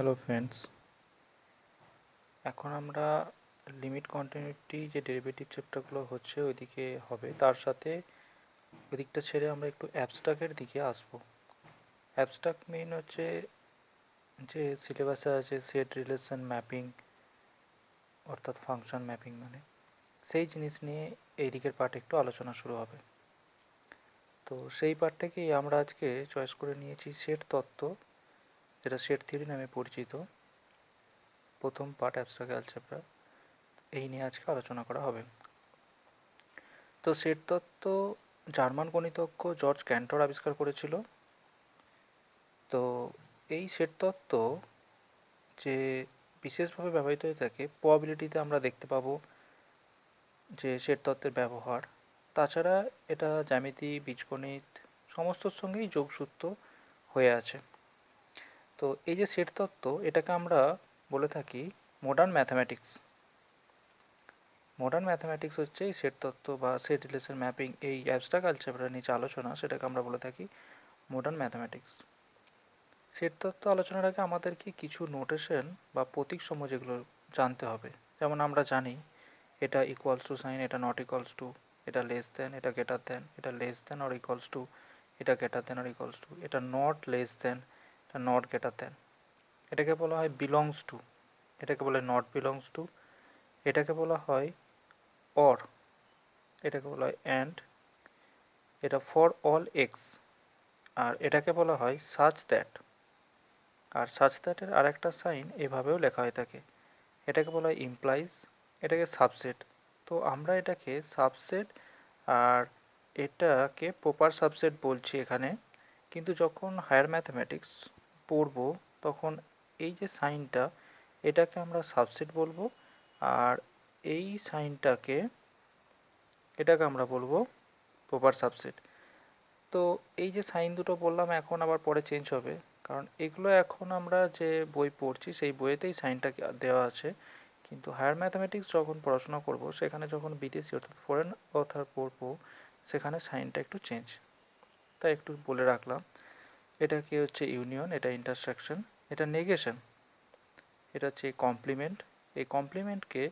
Hello friends, এখন আমরা limit continuity যে ডেরিভেটিভ চ্যাপ্টারগুলো হচ্ছে ওইদিকে হবে, তার সাথে ওইদিকটা ছেড়ে আমরা একটু অ্যাবস্ট্রাক্টের দিকে আসবো। অ্যাবস্ট্রাক্ট মেইন হচ্ছে যে সিলেবাসে আছে সেট রিলেশন ম্যাপিং, অর্থাৎ ফাংশন ম্যাপিং, মানে সেই জিনিস নিয়ে এই দিকের পার্ট একটু আলোচনা শুরু হবে। তো সেই পার্ট থেকেই আমরা আজকে চয়েস করে নিয়েছি সেট তত্ত্ব, যেটা সেট থিওরি নামে পরিচিত। প্রথম পার্ট অ্যাবস্ট্রাক্ট অ্যালজেব্রা, এই নিয়ে আজকে আলোচনা করা হবে। তো সেট তত্ত্ব জার্মান গণিতজ্ঞ জর্জ ক্যান্টর আবিষ্কার করেছিল। তো এই সেট তত্ত্ব যে বিশেষভাবে ব্যবহৃত হয়ে থাকে প্রবাবিলিটিতে, আমরা দেখতে পাবো যে সেট তত্ত্বের ব্যবহার। তাছাড়া এটা জ্যামিতি, বীজগণিত সমস্তর সঙ্গেই যোগসূত্র হয়ে আছে। তো এই যে সেট তত্ত্ব, এটাকে আমরা বলে থাকি মডার্ন ম্যাথামেটিক্স। মডার্ন ম্যাথামেটিক্স হচ্ছে এই সেট তত্ত্ব বা সেট রিলেশন ম্যাপিং, এই অ্যাবস্ট্রাক্ট অ্যালজেব্রা নিয়ে যে আলোচনা, সেটাকে আমরা বলে থাকি মডার্ন ম্যাথামেটিক্স। সেট তত্ত্ব আলোচনার আগে আমাদেরকে কিছু নোটেশন বা প্রতীক সমূহ যেগুলো জানতে হবে। যেমন আমরা জানি এটা ইকুয়ালস টু সাইন, এটা নট ইকুয়ালস টু, এটা লেস দেন, এটা গ্রেটার দেন, এটা less than or equals to, এটা greater than or equals to, এটা নট লেস দেন, এটা নট গ্রেটার দেন। এটাকে বলা হয় বিলংস টু, এটাকে বলে নট বিলংস টু, এটাকে বলা হয় অর, এটাকে বলা হয় অ্যান্ড, এটা ফর অল এক্স, আর এটাকে বলা হয় সাচ দ্যাট। আর সাচ দ্যাটের আর একটা সাইন এভাবেও লেখা হয়ে থাকে, এটাকে বলা হয় ইমপ্লাইজ, এটাকে সাবসেট। তো আমরা এটাকে সাবসেট আর এটাকে প্রপার সাবসেট বলছি এখানে, কিন্তু যখন হায়ার ম্যাথামেটিক্স পড়বো তখন এই যে সাইনটা, এটাকে আমরা সাবসেট বলবো, আর এই সাইনটাকে, এটাকে আমরা বলবো প্রপার সাবসেট। তো এই যে সাইন দুটো বললাম, এখন আবার পরে চেঞ্জ হবে, কারণ এগুলো এখন আমরা যে বই পড়ছি সেই বইয়েতেই সাইনটা দেওয়া আছে, কিন্তু হায়ার ম্যাথামেটিক্স যখন পড়াশোনা করব, সেখানে যখন বিদেশি অর্থাৎ ফরেন অথার পড়বো, সেখানে সাইনটা একটু চেঞ্জ, তাই একটু বলে রাখলাম। এটা কি হচ্ছে ইউনিয়ন, এটা ইন্টারসেকশন, এটা নেগেশন, এটা হচ্ছে কমপ্লিমেন্ট। এই কমপ্লিমেন্টকে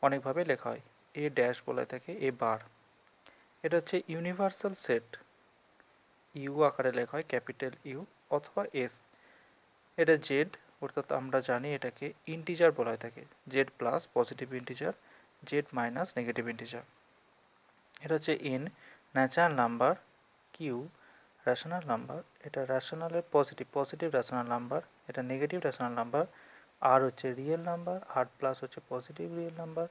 অনেকভাবে লেখা হয়, এ ড্যাশ বলে থাকে, এ বার। এটা হচ্ছে ইউনিভার্সাল সেট, ইউ আকারে লেখা হয়, ক্যাপিটাল ইউ অথবা এস। এটা জেড, অর্থাৎ আমরা জানি এটাকে ইন্টিজার বলা হয়ে থাকে, Z plus positive integer, Z minus negative integer. এটা হচ্ছে N, natural number, Q rational number, এটা রেশনালের পজিটিভ, পজিটিভ রেশনাল নাম্বার, এটা নেগেটিভ রেশনাল নাম্বার। আর হচ্ছে রিয়েল নাম্বার, আর প্লাস হচ্ছে পজিটিভ রিয়েল নাম্বার,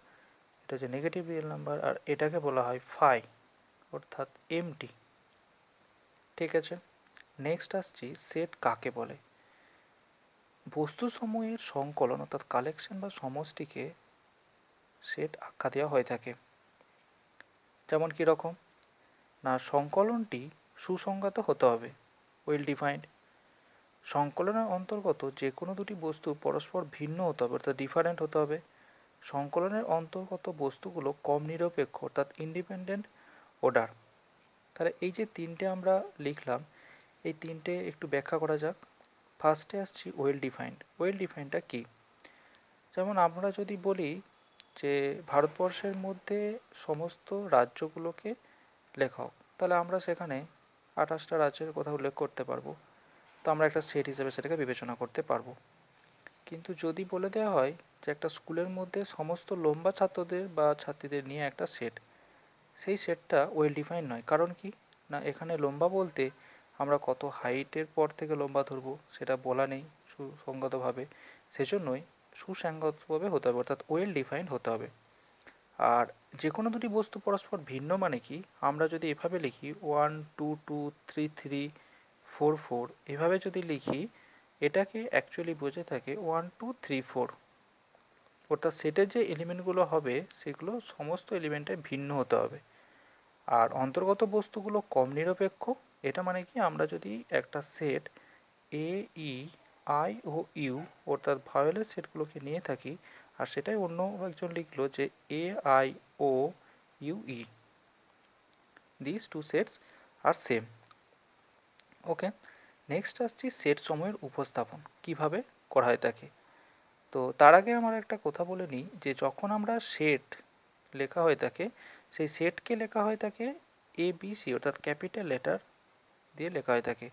এটা হচ্ছে নেগেটিভ রিয়েল নাম্বার, আর এটাকে বলা হয় ফাই, অর্থাৎ এমটি। ঠিক আছে, নেক্সট আসছি সেট কাকে বলে। বস্তুসমূহের সংকলন অর্থাৎ কালেকশন বা সমষ্টিকে সেট আখ্যা দেওয়া হয়ে থাকে। যেমন কীরকম না, সংকলনটি সুসংজ্ঞাত হতে হবে, ওয়েল ডিফাইন্ড। সংকলনের অন্তর্গত যে কোনো দুটি বস্তু পরস্পর ভিন্ন হতে হবে, অর্থাৎ ডিফারেন্ট হতে হবে। সংকলনের অন্তর্গত বস্তুগুলো কম নিরপেক্ষ, অর্থাৎ ইন্ডিপেন্ডেন্ট অর্ডার। তাহলে এই যে তিনটে আমরা লিখলাম, এই তিনটে একটু ব্যাখ্যা করা যাক। ফার্স্টে আসছি ওয়েল ডিফাইন্ড। ওয়েল ডিফাইন্ডটা কী? যেমন আমরা যদি বলি যে ভারতবর্ষের মধ্যে সমস্ত রাজ্যগুলোকে লেখাও, তাহলে আমরা সেখানে 28টা রাজ্যের কথা উল্লেখ করতে পারবো। তো আমরা একটা সেট হিসেবে সেটাকে বিবেচনা করতে পারবো। কিন্তু যদি বলে দেওয়া হয় যে একটা স্কুলের মধ্যে সমস্ত লম্বা ছাত্রদের বা ছাত্রীদের নিয়ে একটা সেট, সেই সেটটা ওয়েল ডিফাইন নয়। কারণ কি না, এখানে লম্বা বলতে আমরা কত হাইটের পর থেকে লম্বা ধরবো সেটা বলা নেই সুসংগতভাবে, সেজন্যই সুসংগতভাবে হতে হবে, অর্থাৎ ওয়েল ডিফাইন্ড হতে হবে। আর যে কোনো দুটি বস্তু পরস্পর ভিন্ন মানে কি, আমরা যদি এভাবে লিখি 1 2 2 3 3 4 4, এভাবে যদি লিখি, এটাকে অ্যাকচুয়ালি বোঝে থাকে 1 2 3 4, অর্থাৎ সেটের যে এলিমেন্টগুলো হবে সেগুলো সমস্ত এলিমেন্টে ভিন্ন হতে হবে। আর অন্তর্গত বস্তুগুলো কম নিরপেক্ষ, এটা মানে কি, আমরা যদি একটা set A E I O U, অর্থাৎ ভায়োলেট সেটগুলোকে নিয়ে থাকি, আর সেটাই অন্য একজন লিখলো যে A I O U E, this two sets are same. Okay, next আসছি সেট সমূহের উপস্থাপন কিভাবে করা হয়ে থাকে। তো তার আগে আমার একটা কথা বলে নিই যে যখন আমরা সেট লেখা হয়ে থাকে সেই সেটকে লেখা হয়ে থাকে ABC অর্থাৎ ক্যাপিটাল লেটার দিয়ে লেখা হয়ে থাকে,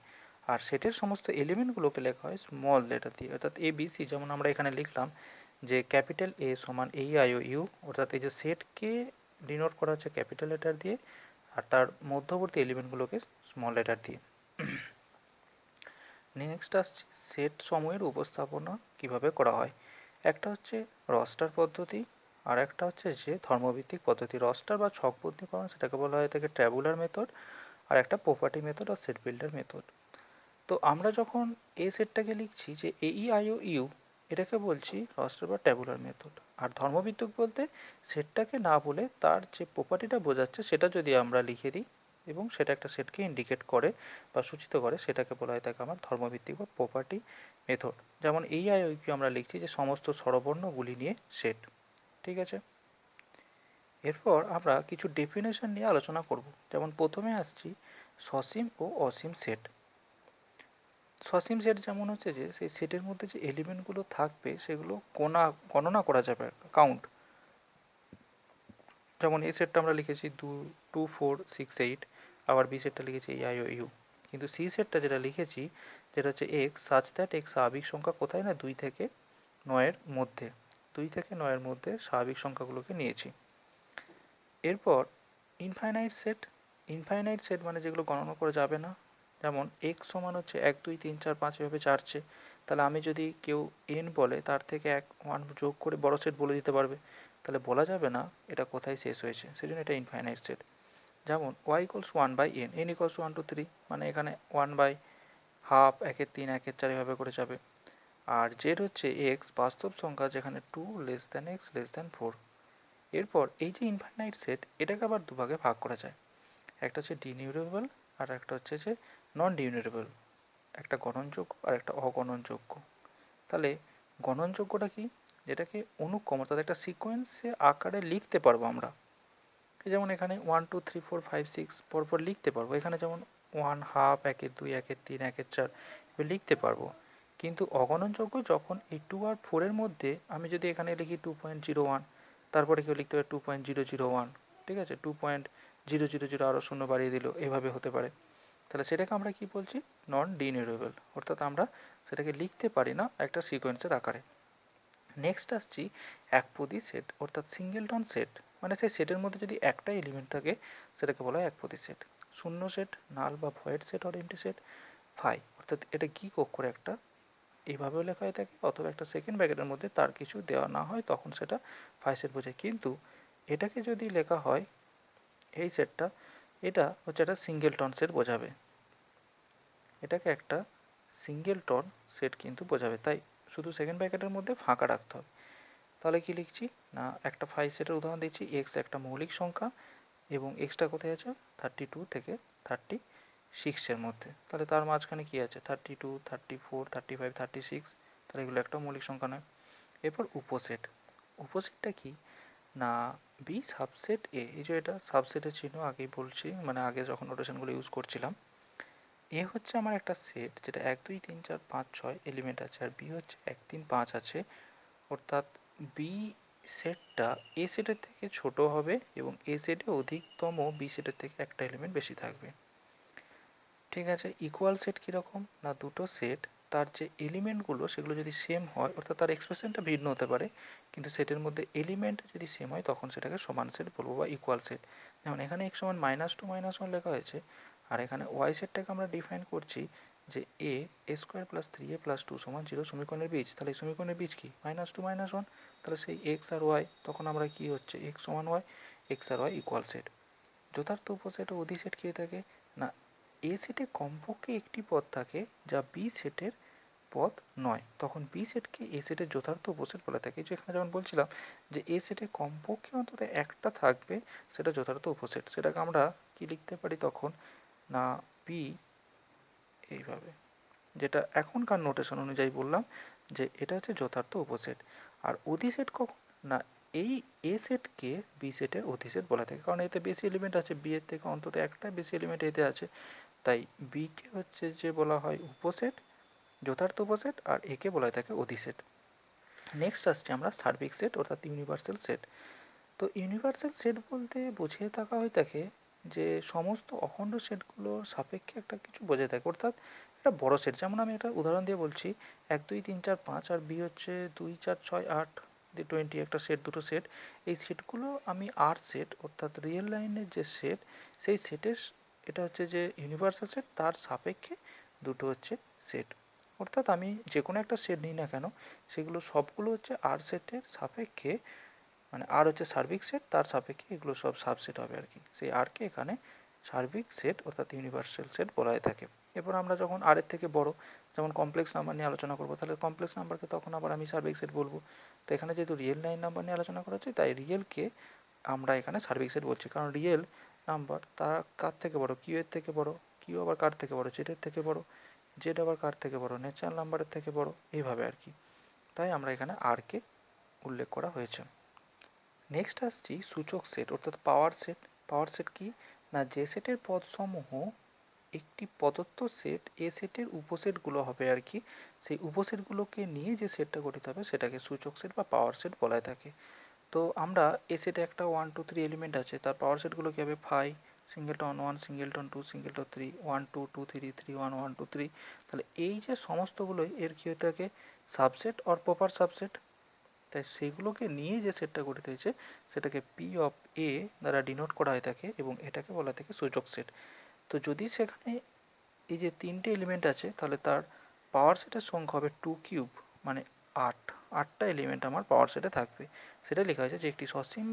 আর সেটের সমস্ত এলিমেন্টগুলোকে লেখা হয় স্মল লেটার দিয়ে অর্থাৎ ABC। যেমন আমরা এখানে লিখলাম যে ক্যাপিটাল A সমান AIOU, অর্থাৎ এই যে সেটকে ডিনোট করা হচ্ছে ক্যাপিটাল লেটার দিয়ে আর তার মধ্যবর্তী এলিমেন্টগুলোকে স্মল লেটার দিয়ে। নেক্সট আসছে সেট সমূহের উপস্থাপনা কিভাবে করা হয়। একটা হচ্ছে রস্টার পদ্ধতি, আর একটা হচ্ছে যে ধর্মভিত্তিক পদ্ধতি। রস্টার বা ছকবদ্ধীকরণ সেটাকে বলা হয় থাকে ট্যাবুলার মেথড, আর একটা প্রপার্টি মেথড আর সেট বিল্ডার মেথড। তো আমরা যখন এই সেটটাকে লিখছি যে AEIOU, এটাকে বলছি রস্টার বা ট্যাবুলার মেথড। আর ধর্মভিত্তিক বলতে সেটটাকে না বলে তার যে প্রপার্টিটা বোঝাচ্ছে সেটা যদি আমরা লিখে দিই এবং সেটা একটা সেটকে ইন্ডিকেট করে বা সূচিত করে, সেটাকে বলা হয় থাকে আমার ধর্মভিত্তিক বা প্রপার্টি মেথড। যেমন AEIOU আমরা লিখছি যে সমস্ত স্বরবর্ণগুলি নিয়ে সেট। ঠিক আছে, এরপর আমরা কিছু ডেফিনেশন নিয়ে আলোচনা করব। যেমন প্রথমে আসছি সসীম ও অসীম সেট। সসীম সেট যেমন হচ্ছে যে সেই সেটের মধ্যে যে এলিমেন্টগুলো থাকবে সেগুলো গণনা করা যাবে, কাউন্ট। যেমন এই সেটটা আমরা লিখেছি 2 4 6 8, আবার বি সেটটা লিখেছি AIOU। কিন্তু সি সেটটা যেটা লিখেছি যেটা হচ্ছে এক্স সাচ দ্যাট এক্স স্বাভাবিক সংখ্যা কোথায় না 2 থেকে 9-এর মধ্যে, 2 থেকে 9-এর মধ্যে স্বাভাবিক সংখ্যাগুলোকে নিয়েছি। এরপর ইনফাইনাইট সেট। ইনফাইনাইট সেট মানে যেগুলো গণনা করা যাবে না। যেমন এক্স সমান হচ্ছে 1 2 3 4 5 এভাবে যাচ্ছে, তাহলে আমি যদি কেউ এন বলে তার থেকে 1 যোগ করে বড় সেট বলে দিতে পারবে, তাহলে বলা যাবে না এটা কোথায় শেষ হয়েছে, সেই জন্য এটা ইনফাইনাইট সেট। যেমন y equals 1/n, n equals 1 2 3, মানে এখানে 1/2 1-এর 3 1-এর 4 এভাবে করে যাবে। আর জেড হচ্ছে এক্স বাস্তব সংখ্যা যেখানে 2 less than x less than 4। এরপর এই যে ইনফাইনাইট সেট এটাকে আবার দুভাগে ভাগ করা যায়। একটা হচ্ছে ডিনিউরেবল আর একটা হচ্ছে যে নন ডিনিউরেবল, একটা গণনযোগ্য আর একটা অগণনযোগ্য। তাহলে গণনযোগ্যটা কি, যেটাকে অনুক্রম অর্থাৎ একটা সিকোয়েন্সে আকারে লিখতে পারবো আমরা। যেমন এখানে 1 2 3 4 5 6 পরপর লিখতে পারবো, এখানে যেমন 1/2 1-এর 2 1-এর 3 1-এর 4 লিখতে পারবো। কিন্তু অগণনযোগ্য যখন এই 2 আর 4 এর মধ্যে আমি যদি এখানে লিখি 2.01, তারপরে কেউ লিখতে পারে 2.001, ঠিক আছে, 2.000 আরও শূন্য বাড়িয়ে দিল, এভাবে হতে পারে। তাহলে সেটাকে আমরা কি বলছি, নন ডিনিউরেবল, অর্থাৎ আমরা সেটাকে লিখতে পারি না একটা সিকোয়েন্সের আকারে। নেক্সট আসছি একপদী সেট অর্থাৎ সিঙ্গেলটন সেট, মানে সেই সেটের মধ্যে যদি একটা এলিমেন্ট থাকে সেটাকে বলা হয় একপদী সেট। শূন্য সেট, নাল বা void set or empty set, phi অর্থাৎ এটা গিক অক্ষরে একটা এইভাবেও লেখা হয়ে থাকে, অথবা একটা সেকেন্ড ব্র্যাকেটের মধ্যে তার কিছু দেওয়া না হয় তখন সেটা ফাই সেট বোঝায়। কিন্তু এটাকে যদি লেখা হয় এই সেটটা, এটা হচ্ছে একটা সিঙ্গেলটন সেট বোঝাবে, এটাকে একটা সিঙ্গেলটন সেট কিন্তু বোঝাবে, তাই শুধু সেকেন্ড ব্র্যাকেটের মধ্যে ফাঁকা রাখতে হবে। তাহলে কি লিখছি না, একটা ফাই সেটের উদাহরণ দিচ্ছি, এক্স একটা মৌলিক সংখ্যা এবং এক্সটা কোথায় আছে 32 থেকে 36-এর মধ্যে, তাহলে তার মাঝখানে কি আছে 32 34 35 36, তাহলে এগুলো একটা মৌলিক সংখ্যা নয়। এরপর উপসেট। উপসেটটা কি না, বি সাবসেট এ, এই যে এটা সাবসেটের চিহ্ন আগেই বলছি, মানে আগে যখন নোটেশনগুলো ইউজ করছিলাম। এ হচ্ছে আমার একটা সেট যেটা 1 2 3 4 5 6 এলিমেন্ট আছে, আর বি হচ্ছে 1 3 5 আছে, অর্থাৎ বি সেটটা এ সেটের থেকে ছোট হবে এবং এ সেটে অধিকতম বি সেটের থেকে একটা এলিমেন্ট বেশি থাকবে। ঠিক আছে, ইকুয়াল সেট কীরকম না, দুটো সেট তার যে এলিমেন্টগুলো সেগুলো যদি সেম হয়, অর্থাৎ তার এক্সপ্রেশনটা ভিন্ন হতে পারে কিন্তু সেটের মধ্যে এলিমেন্ট যদি সেম হয় তখন সেটাকে সমান সেট বলবো বা ইকুয়াল সেট। যেমন এখানে x সমান -2 -1 লেখা হয়েছে, আর এখানে ওয়াই সেটটাকে আমরা ডিফাইন করছি যে a square plus 3a plus 2 সমান 0 সমীকরণের বীজ। তাহলে এই সমীকরণের বীজ কি -2 -1, তাহলে সেই x আর y তখন আমরা কি হচ্ছে x সমান y, x আর y ইকুয়াল সেট। যথার্থ উপসেট ও অধিসেট কী থাকে না, এ সেটে কমপক্ষে একটি পদ থাকে যা বি সেটের পদ নয়, তখন বি সেটকে এ সেটের যথার্থ উপসেট বলে থাকে। যেখানে যেমন বলছিলাম যে এ সেটে কমপক্ষে অন্তত একটা থাকবে সেটা যথার্থ উপসেট, সেটাকে আমরা কি লিখতে পারি তখন না বি এইভাবে, যেটা এখনকার নোটেশন অনুযায়ী বললাম যে এটা হচ্ছে যথার্থ উপসেট। আর অধিসেট কখন না, এই এ সেটকে বি সেটের অধিসেট বলা থাকে, কারণ এতে বেশি এলিমেন্ট আছে, বি এর থেকে অন্তত একটা বেশি এলিমেন্ট এতে আছে, তাই বি কে হচ্ছে যে বলা হয় উপসেট যথার্থ উপসেট, আর একে বলা হয়ে থাকে অধিসেট। নেক্সট আসছে আমরা সার্বিক সেট অর্থাৎ ইউনিভার্সাল সেট। তো ইউনিভার্সাল সেট বলতে বুঝিয়ে থাকা হয়ে থাকে যে সমস্ত অখণ্ড সেটগুলোর সাপেক্ষে একটা কিছু বোঝায় থাকে, অর্থাৎ একটা বড় সেট। যেমন আমি একটা উদাহরণ দিয়ে বলছি, 1 2 3 4 5 আর বি হচ্ছে 2 4 6 8 দিয়ে 20, একটা সেট, দুটো সেট। এই সেটগুলো আমি আর সেট অর্থাৎ রিয়েল লাইনের যে সেট, সেই সেটের এটা হচ্ছে যে ইউনিভার্সাল সেট, তার সাপেক্ষে দুটো হচ্ছে সেট। অর্থাৎ আমি যে কোনো একটা সেট নিই না কেন, সেগুলো সবগুলো হচ্ছে আর সেটের সাপেক্ষে, মানে আর হচ্ছে সার্বিক সেট, তার সাপেক্ষে এগুলো সব সাবসেট হবে আর কি। সেই আরকে এখানে সার্বিক সেট অর্থাৎ ইউনিভার্সাল সেট বলা হয়ে থাকে। এরপর আমরা যখন আর এর থেকে বড়, যেমন কমপ্লেক্স নাম্বার নিয়ে আলোচনা করবো, তাহলে কমপ্লেক্স নাম্বারকে তখন আবার আমি সার্বিক সেট বলবো। তো এখানে যেহেতু রিয়েল লাইন নাম্বার নিয়ে আলোচনা করা হচ্ছে, তাই রিয়েলকে আমরা এখানে সার্বিক সেট বলছি, কারণ রিয়েল নাম্বার তার কার থেকে বড়, কিউ এর থেকে বড়, কিউ আবার কার থেকে বড়, জেড এর থেকে বড়, জেড আবার কার থেকে বড়, ন্যাচারাল নাম্বারের থেকে বড়, এইভাবে আর কি। তাই আমরা এখানে আরকে উল্লেখ করা হয়েছে। নেক্সট আসছি সূচক সেট অর্থাৎ পাওয়ার সেট। পাওয়ার সেট কি না, যে সেটের পদসমূহ একটি প্রদত্ত সেট, এ সেটের উপসেটগুলো হবে আর কি, সেই উপসেটগুলোকে নিয়ে যে সেটটা গঠিত হবে সেটাকে সূচক সেট বা পাওয়ার সেট বলা হয়ে থাকে। তো আমরা এ সেটে একটা 1 2 3 এলিমেন্ট আছে, তার পাওয়ার সেটগুলো কি হবে, 5 সিঙ্গেলটন 1 সিঙ্গেলটন 2 সিঙ্গেলটন 3 1 2 2 3 3 1 1 2 3। তাহলে এই যে সমস্তগুলোই এর কি হয়ে থাকে, সাবসেট অর প্রপার সাবসেট। তাই সেগুলোকে নিয়ে যে সেটটা গঠিত হয়েছে সেটাকে পি অফ এ দ্বারা ডিনোট করা হয়ে থাকে এবং এটাকে বলা থাকে সূচক সেট। তো যদি সেখানে এই যে তিনটে এলিমেন্ট আছে, তাহলে তার পাওয়ার সেটের সংখ্যা হবে 2³ মানে 8। 8টা এলিমেন্ট আমার পাওয়ার সেটে থাকবে। সেটা লেখা হয়েছে যে একটি সসীম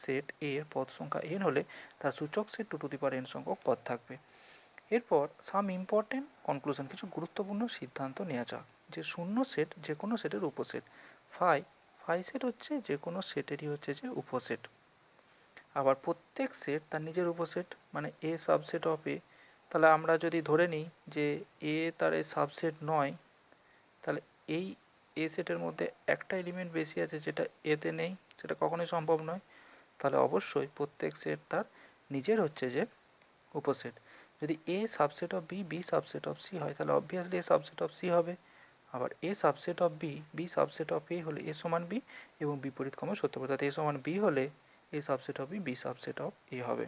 সেট এর পদ সংখ্যা n হলে তার সূচক সেট 2n সংখ্যক পদ থাকবে। এরপর সাম ইম্পর্টেন্ট কনক্লুশন, কিছু গুরুত্বপূর্ণ সিদ্ধান্ত নেওয়া যাক। যে শূন্য সেট যে কোনো সেটের উপসেট, ফাই ফাই সেট হচ্ছে যে কোনো সেটেরই হচ্ছে যে উপসেট। আবার প্রত্যেক সেট তার নিজের উপসেট, মানে এ সাবসেট অফ এ। তাহলে আমরা যদি ধরে নিই যে এ তার এ সাবসেট নয়, তাহলে এই এ সেটের মধ্যে একটা এলিমেন্ট বেশি আছে যেটা এতে নেই, সেটা কখনোই সম্ভব নয়। তাহলে অবশ্যই প্রত্যেক সেট তার নিজের হচ্ছে যে উপসেট। যদি A subset of B, B subset of C হয়, তাহলে obviously A subset of C হবে। আবার A subset of B, B subset of A হলে এ সমান বি, এবং বিপরীত ক্রমে সত্য, অর্থাৎ এ সমান বি হলে A subset of B, B subset of A হবে।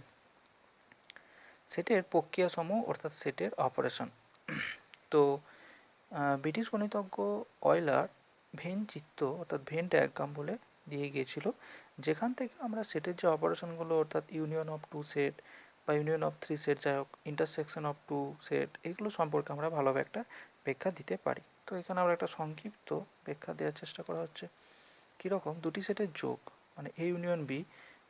সেটের প্রক্রিয়া সমূহ অর্থাৎ সেটের অপারেশন। তো ব্রিটিশ গণিতজ্ঞ অয়লার ভেন চিত্র অর্থাৎ ভেন ডায়াগ্রাম বলে দিয়ে গিয়েছিল, যেখান থেকে আমরা সেটের যে অপারেশনগুলো অর্থাৎ ইউনিয়ন অফ টু সেট বা ইউনিয়ন অফ থ্রি সেট, যাই হোক ইন্টারসেকশন অফ টু সেট, এগুলো সম্পর্কে আমরা ভালোভাবে একটা ব্যাখ্যা দিতে পারি। তো এখানে আমরা একটা সংক্ষিপ্ত ব্যাখ্যা দেওয়ার চেষ্টা করা হচ্ছে। কীরকম, দুটি সেটের যোগ মানে এ ইউনিয়ন বি,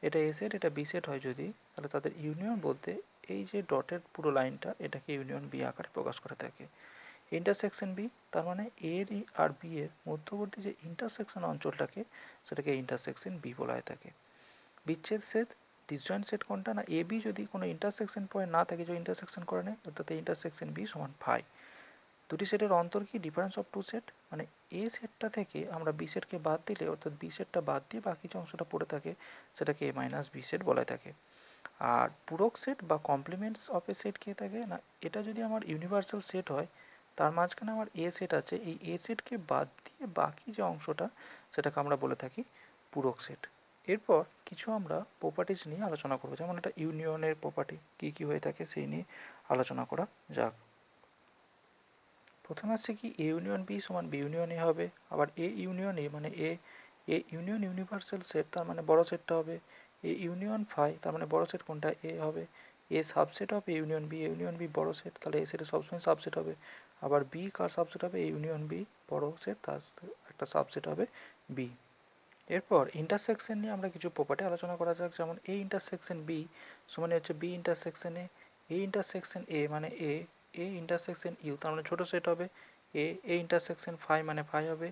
এটা এ সেট এটা বি সেট হয় যদি, তাহলে তাদের ইউনিয়ন বলতে এই যে ডটের পুরো লাইনটা, এটাকে ইউনিয়ন বি আকারে প্রকাশ করে থাকে। ইন্টারসেকশন বি তার মানে এর আর বি এর মধ্যবর্তী যে ইন্টারসেকশন অঞ্চলটাকে, সেটাকে ইন্টারসেকশন বি বলা হয়ে থাকে। বিচ্ছেদ সেট, ডিসজয়েন্ট সেট কোনটা না, এ বি যদি কোনো ইন্টারসেকশন পয়েন্ট না থাকে, যদি ইন্টারসেকশন করে নেয়, অর্থাৎ ইন্টারসেকশন বি সমান ফাই। দুটি সেটের অন্তর কি, ডিফারেন্স অফ টু সেট, মানে এ সেটটা থেকে আমরা বি সেটকে বাদ দিলে, অর্থাৎ বি সেটটা বাদ দিয়ে বাকি যে অংশটা পড়ে থাকে সেটাকে এ মাইনাস বি সেট বলা থাকে। আর পূরক সেট বা কমপ্লিমেন্টস অফ এ সেট কে থাকে না, এটা যদি আমার ইউনিভার্সাল সেট হয়, তার মাঝখানে আমার এ সেট আছে, এই এ সেটকে বাদ দিয়ে বাকি যে অংশটা সেটাকে আমরা বলে থাকি পূরক সেট। এরপর কিছু আমরা প্রপার্টিজ নিয়ে আলোচনা করবো, যেমন এটা ইউনিয়নের প্রপার্টি কী কী হয়ে থাকে সেই নিয়ে আলোচনা করা যাক। প্রথমে আসছে কি, এ ইউনিয়ন বি সমান বি ইউনিয়ন এ হবে। আবার এ ইউনিয়ন এ মানে এ ইউনিয়ন ইউনিভার্সাল সেট, তার মানে বড় সেটটা হবে। এ ইউনিয়ন ফাই তার মানে বড় সেট কোনটা, এ হবে। A subset of A union B বড় সেট, তাহলে এ সেটে সবসময় সাবসেট হবে। আবার বি কার সাবসেট হবে, এ ইউনিয়ন বি বড় সেট, তার একটা সাবসেট হবে বি। এরপর ইন্টারসেকশন নিয়ে আমরা কিছু প্রপার্টি আলোচনা করা যাক, যেমন এ ইন্টারসেকশন বি সমান হচ্ছে B intersection A intersection A মানে এ ইন্টারসেকশন ইউ তার মানে ছোট সেট হবে, এ ইন্টারসেকশন ফাই মানে ফাই হবে।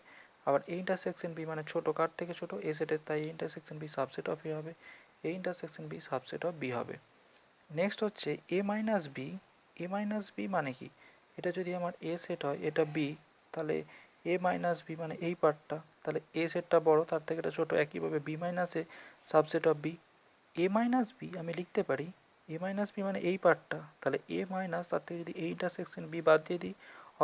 আবার এ ইন্টারসেকশন বি মানে ছোট কার থেকে ছোট, এ সেটের, তাই intersection B subset of A হবে, A intersection B subset of B হবে। নেক্সট হচ্ছে A minus B, A minus B মানে কি, এটা যদি আমার এ সেট হয় এটা বি, তাহলে এ মাইনাস বি মানে এই পার্টটা, তাহলে এ সেটটা বড় তার থেকে এটা ছোট, একইভাবে B minus A subset of B. A minus B আমি লিখতে পারি এ মাইনাস বি মানে এই পার্টটা, তাহলে এ মাইনাস তার থেকে যদি এ ইন্টারসেকশন বি বাদ দিয়ে দিই,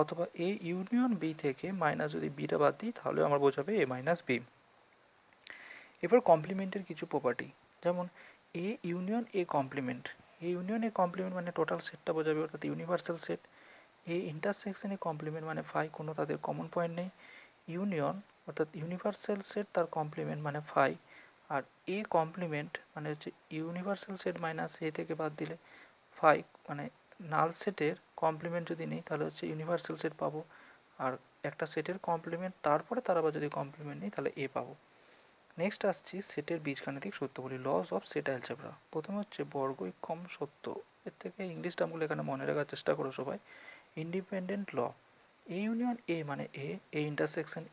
অথবা এ ইউনিয়ন বি থেকে মাইনাস যদি বিটা বাদ দিই তাহলে আমার বোঝাবে এ মাইনাস বি। এবার কমপ্লিমেন্টের কিছু প্রপার্টি, যেমন A union A complement. A union A complement মানে টোটাল সেটটা বোঝাবে, অর্থাৎ universal set. A intersection A complement মানে ফাই, কোনো তাদের কমন পয়েন্ট নেই। ইউনিয়ন অর্থাৎ ইউনিভার্সাল সেট তার কমপ্লিমেন্ট মানে ফাই। আর এ কমপ্লিমেন্ট মানে হচ্ছে ইউনিভার্সাল সেট মাইনাস এ থেকে বাদ দিলে ফাই, মানে নাল সেটের কমপ্লিমেন্ট যদি নেই তাহলে হচ্ছে ইউনিভার্সাল সেট পাবো। আর একটা সেটের কমপ্লিমেন্ট তারপরে তার আবার যদি কমপ্লিমেন্ট নেই তাহলে এ পাবো। নেক্সট আসছি সেটের বীজগাণিতিক সূত্রগুলি, লস অফ সেট অ্যালজেব্রা। প্রথমে হচ্ছে বর্গক্ষম সত্য। এর থেকে ইংলিশ টার্মগুলো এখানে মনে রাখার চেষ্টা করো সবাই। ইন্ডিপেন্ডেন্ট ল, এ ইউনিয়ন এ মানে এ ইন্টারসেকশন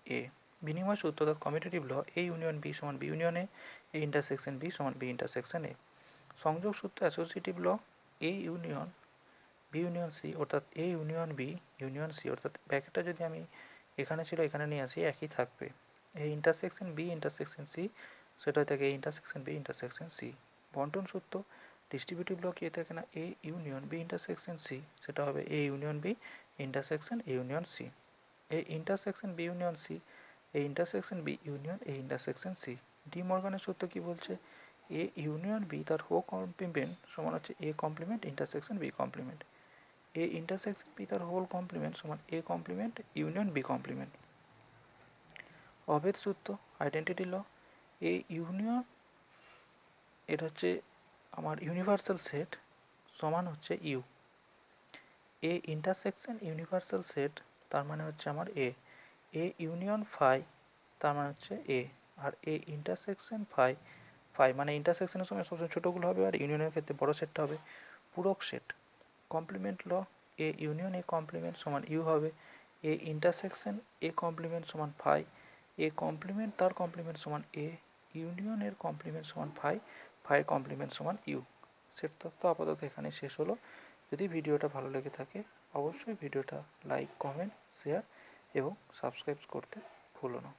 এ। বিনিময় সূত্র অর্থাৎ commutative law, A union B সমান B union A intersection B সমান বি ইন্টারসেকশন এ। সংযোগ সূত্র associative law, A union B union C অর্থাৎ A union B union C, অর্থাৎ ব্র্যাকেটটা যদি আমি এখানে ছিল এখানে নিয়ে আসি একই থাকবে। A intersection B intersection C, সেটা হয়ে থাকে A intersection B intersection C. বন্টন সূত্র ডিস্ট্রিবিউটিভ ল কি থাকে না, A union B intersection C, সেটা হবে A union B intersection A union C. A intersection B union C, A intersection B union A intersection C. De মর্গানের সূত্র কি বলছে, এ ইউনিয়ন বি তার হোল কমপ্লিমেন্ট সমান হচ্ছে A complement intersection B complement. A intersection B তার whole complement সমান A complement union B complement. অভেদ সূত্র আইডেন্টিটি ল, এ ইউনিয়ন এটা হচ্ছে আমার ইউনিভার্সাল সেট সমান হচ্ছে U. A intersection universal set তার মানে হচ্ছে আমার এ ইউনিয়ন ফাই তার মানে হচ্ছে এ। আর এ ইন্টারসেকশন ফাই মানে ইন্টারসেকশনের সময় সবসময় ছোটোগুলো হবে আর ইউনিয়নের ক্ষেত্রে বড় সেটটা হবে। পূরক set complement law, A union A complement সমান ইউ হবে। এ ইন্টারসেকশন এ কমপ্লিমেন্ট সমান ফাই, এ কমপ্লিমেন্ট তার কমপ্লিমেন্ট সমান এ, ইউনিয়ন এর কমপ্লিমেন্ট সমান ফাই কমপ্লিমেন্ট সমান ইউ। সেট তত্ত্ব আপাতত এখানে শেষ হলো। যদি ভিডিওটা ভালো লেগে থাকে অবশ্যই ভিডিওটা লাইক কমেন্ট শেয়ার এবং সাবস্ক্রাইব করতে ভুলো না।